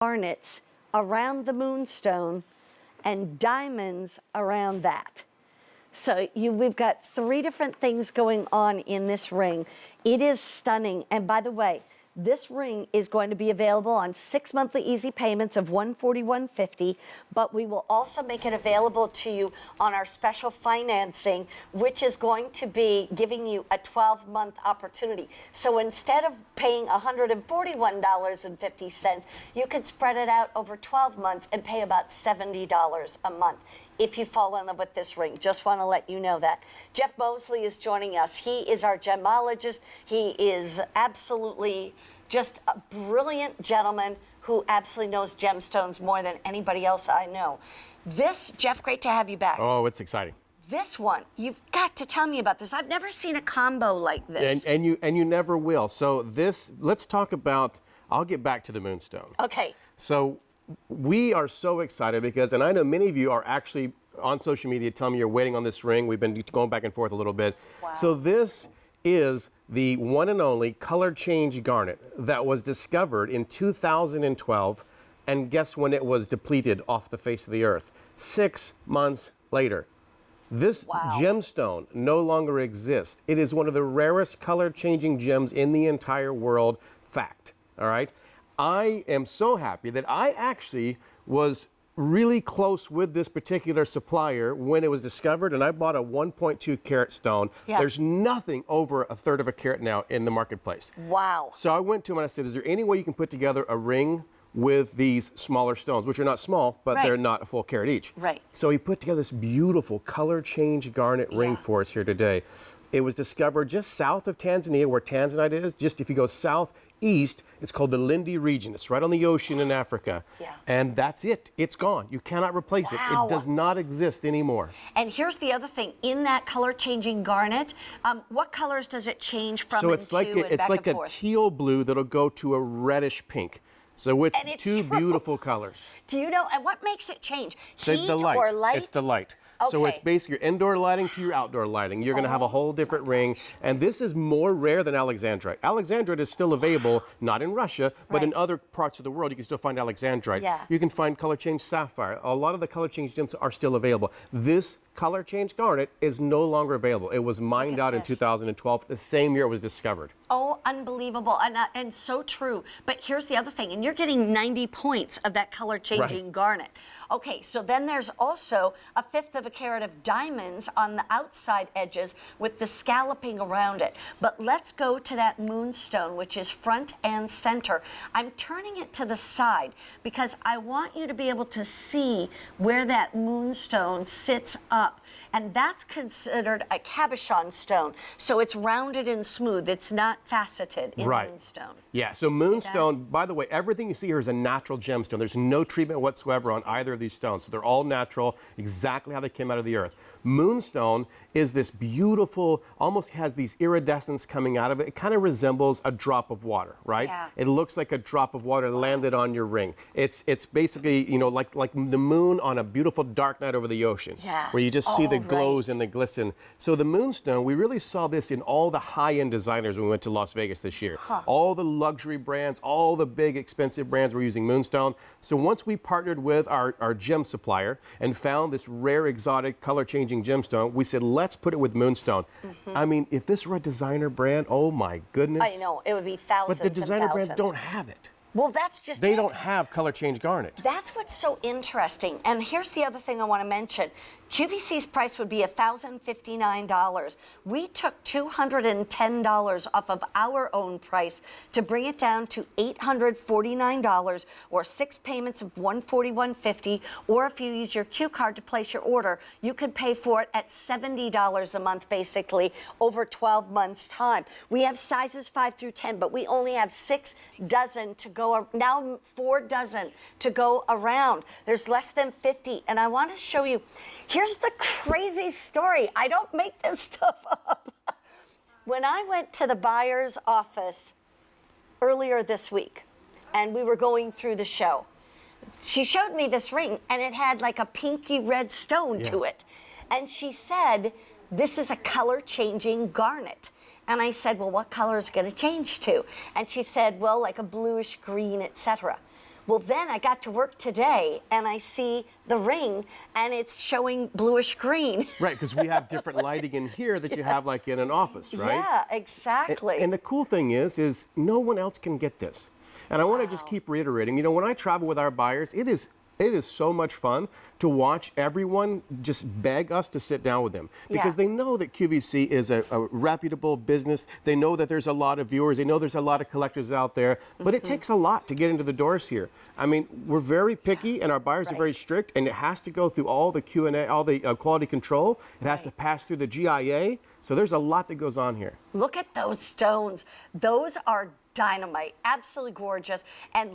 garnets around the Moonstone and diamonds around that. So we've got 3 different things going on in this ring. It is stunning. And by the way, this ring is going to be available on 6 monthly easy payments of $141.50, but we will also make it available to you on our special financing, which is going to be giving you a 12-month opportunity. So instead of paying $141.50, you could spread it out over 12 months and pay about $70 a month if you fall in love with this ring. Just want to let you know that. Jeff Mosley is joining us. He is our gemologist. He is absolutely just a brilliant gentleman who absolutely knows gemstones more than anybody else I know. This, Jeff, great to have you back. Oh, it's exciting. This one, you've got to tell me about this. I've never seen a combo like this. And you never will. So this, let's talk about, I'll get back to the Moonstone. Okay. So we are so excited because, and I know many of you are actually on social media telling me you're waiting on this ring. We've been going back and forth a little bit. Wow. So this is the one and only color change garnet that was discovered in 2012. And guess when it was depleted off the face of the earth? 6 months later. This gemstone no longer exists. It is one of the rarest color changing gems in the entire world. Fact. All right. I am so happy that I actually was really close with this particular supplier when it was discovered, and I bought a 1.2 carat stone. Yeah. There's nothing over 1/3 of a carat now in the marketplace. Wow. So I went to him and I said, is there any way you can put together a ring with these smaller stones, which are not small, but they're not a full carat each. Right. So he put together this beautiful color change garnet ring for us here today. It was discovered just south of Tanzania, where Tanzanite is. Just if you go southeast, it's called the Lindi region. It's right on the ocean in Africa. Yeah. And that's it. It's gone. You cannot replace it. It does not exist anymore. And here's the other thing. In that color changing garnet, what colors does it change from So it's like a teal blue that'll go to a reddish pink. So it's two beautiful colors. Do you know, and what makes it change? Heat the light. or light? It's the light. So it's basically your indoor lighting to your outdoor lighting. You're going to have a whole different ring. And this is more rare than alexandrite. Alexandrite is still available, not in Russia, but in other parts of the world. You can still find alexandrite. Yeah. You can find color change sapphire. A lot of the color change gems are still available. This color change garnet is no longer available. It was mined out in 2012, the same year it was discovered. Oh, unbelievable, and so true. But here's the other thing, and you're getting 90 points of that color changing garnet. Okay, so then there's also 1/5 of a carat of diamonds on the outside edges with the scalloping around it. But let's go to that Moonstone, which is front and center. I'm turning it to the side because I want you to be able to see where that Moonstone sits up. And that's considered a cabochon stone. So it's rounded and smooth. It's not faceted in Moonstone. Yeah, so Moonstone, by the way, everything you see here is a natural gemstone. There's no treatment whatsoever on either of these stones. So they're all natural, exactly how they came out of the earth. Moonstone is this beautiful, almost has these iridescence coming out of it. It kind of resembles a drop of water, right? Yeah. It looks like a drop of water landed on your ring. It's basically, you know, like the moon on a beautiful dark night over the ocean, where you just see the glows and the glisten. So the Moonstone, we really saw this in all the high-end designers when we went to Las Vegas this year. All the luxury brands, all the big expensive brands were using Moonstone. So once we partnered with our gem supplier and found this rare exotic color changing gemstone, we said, let's put it with Moonstone. I mean, if this were a designer brand, oh my goodness. I know, it would be thousands. But the designer and brands don't have it. Well, that's just They don't have color change garnet. That's what's so interesting. And here's the other thing I want to mention. QVC's price would be $1,059. We took $210 off of our own price to bring it down to $849, or 6 payments of $141.50. Or if you use your Q card to place your order, you could pay for it at $70 a month, basically, over 12 months' time. We have sizes 5 through 10, but we only have 6 dozen to go, now 4 dozen to go around. There's less than 50, and I want to show you. Here's the crazy story. I don't make this stuff up. When I went to the buyer's office earlier this week, and we were going through the show, she showed me this ring, and it had like a pinky red stone to it. And she said, this is a color changing garnet. And I said, well, what color is it going to change to? And she said, well, like a bluish green, etc. Well, then I got to work today and I see the ring and it's showing bluish green. Right, because we have different lighting in here that you have like in an office, right? Yeah, exactly. And the cool thing is no one else can get this. And I want to just keep reiterating, you know, when I travel with our buyers, it is so much fun to watch everyone just beg us to sit down with them because they know that QVC is a reputable business. They know that there's a lot of viewers. They know there's a lot of collectors out there, but it takes a lot to get into the doors here. I mean, we're very picky and our buyers are very strict, and it has to go through all the Q&A, all the quality control. It has to pass through the GIA. So there's a lot that goes on here. Look at those stones. Those are dynamite, absolutely gorgeous, and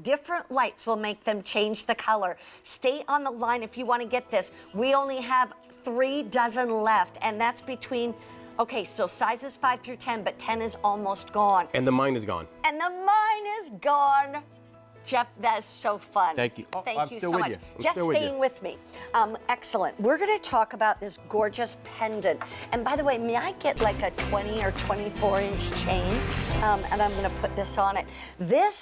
different lights will make them change the color. Stay on the line if you want to get this. We only have 3 dozen left, and that's between, okay, so sizes 5 through 10, but 10 is almost gone. And the mine is gone. And the mine is gone. Jeff, that is so fun. Thank you. Oh, Thank I'm you still so with much. you. I'm Jeff, still with you. staying with me. Excellent. We're going to talk about this gorgeous pendant. And by the way, may I get like a 20 or 24 inch chain? And I'm going to put this on it. This